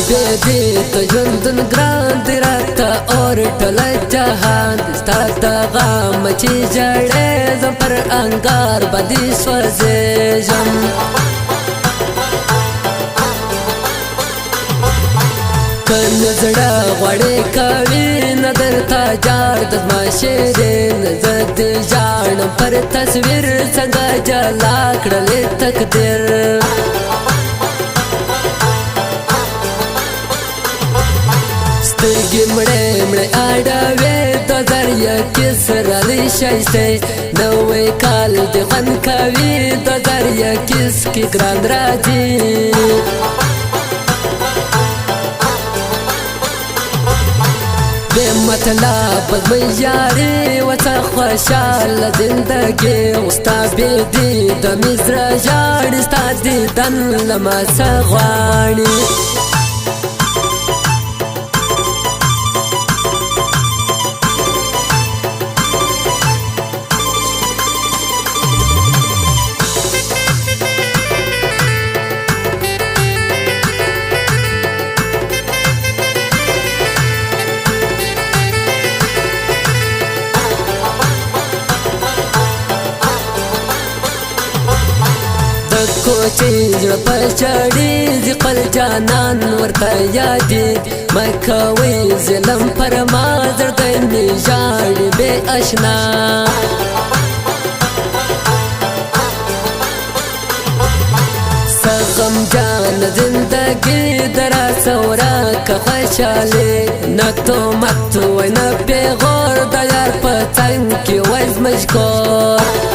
بیدی تو ژوندون ګران دی راته اور ټول جهان ستا د غم چې ژړې زه پر انګار باندې سوځېږم کله زړه غوړې کوي نه درته جار د زما شیرین زه دې ژاړم پر تصویر څنګه جلا کړلې تقدیر سترګې مړې مړې اړوې د دریا کې سرالې ښایستې نوی کال دې خوند کوي د دریا کیس کې ګران راځي بے مطلب زمي یاري وته خوشاله زندګي وستا بیدي د مزر ژاړي ستا دیدن له ما څه غواړي کوچې زړه په چړې زی خپل جانان ورته یادې مه کوئ ظلم پر ما زړه مې ژاړي بې اشنا څه غمجان زندګي دراسه ورکه خوشحالي نه تهمت وای نه پېغور د یار په څنګ کې وای زمشکور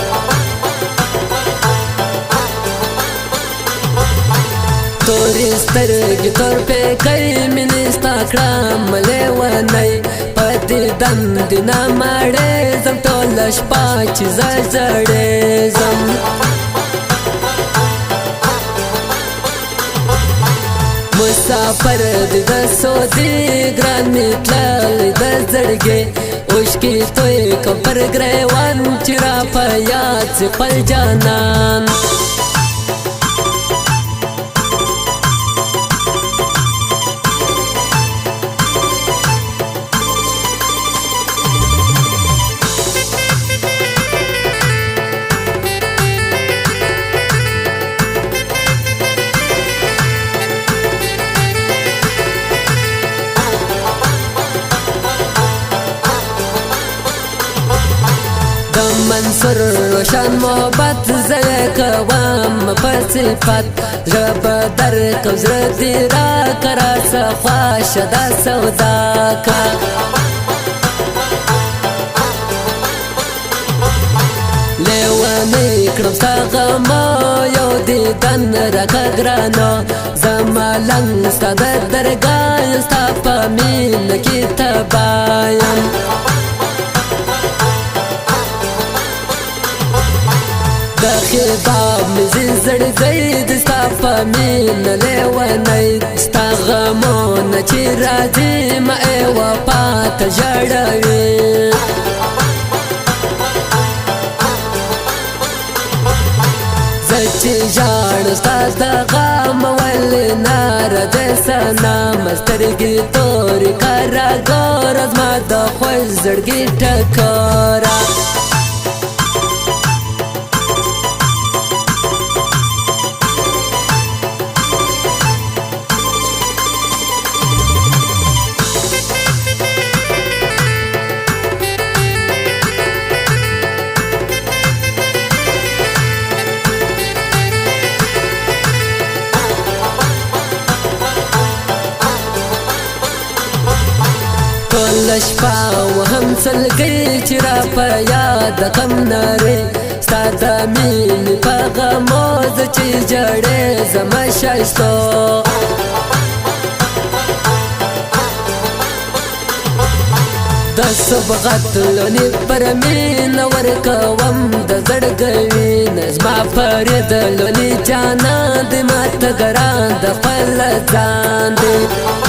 تورې سترګې تور پیکی مینې ستا کړم لیونی په دیدن دې نه مړېږم ټوله شپه چې زه زړېږم مسافر دې د سعودي ګران مې تللی د زړګي اوښکې توی کړم پر ګریوان چې را په یاد سي خپل جانان منصور روشن محبت زه کوم په صفت زړه به درکړم زړه دې راکړه راڅه خوښه دا سودا کا لیونی کړم ستا غمه یو دیدن راکړه ګرانه زما لنګ ستا د درګاه یم ستا په مینه کې تباه یم د خطاب مې زړګی د ستا په مینه لیونی ستا غمونه چې راځي ما وفا ته ژړوي زه چې ژاړم ستا د غم ولې نه راځي سنم سترګې تورې کره ګوره زما د خوږ زړګي ټکوره ټوله شپه وهم سلګۍ چې را په یاد کم نرۍ ستا د مینې په غمو زه چې ژړې زما ښایستو د صبغت لونې پر مینه ورکوم د زړګي نه زما فرید لونې جانان دې ماته ګران د خپل ځان دی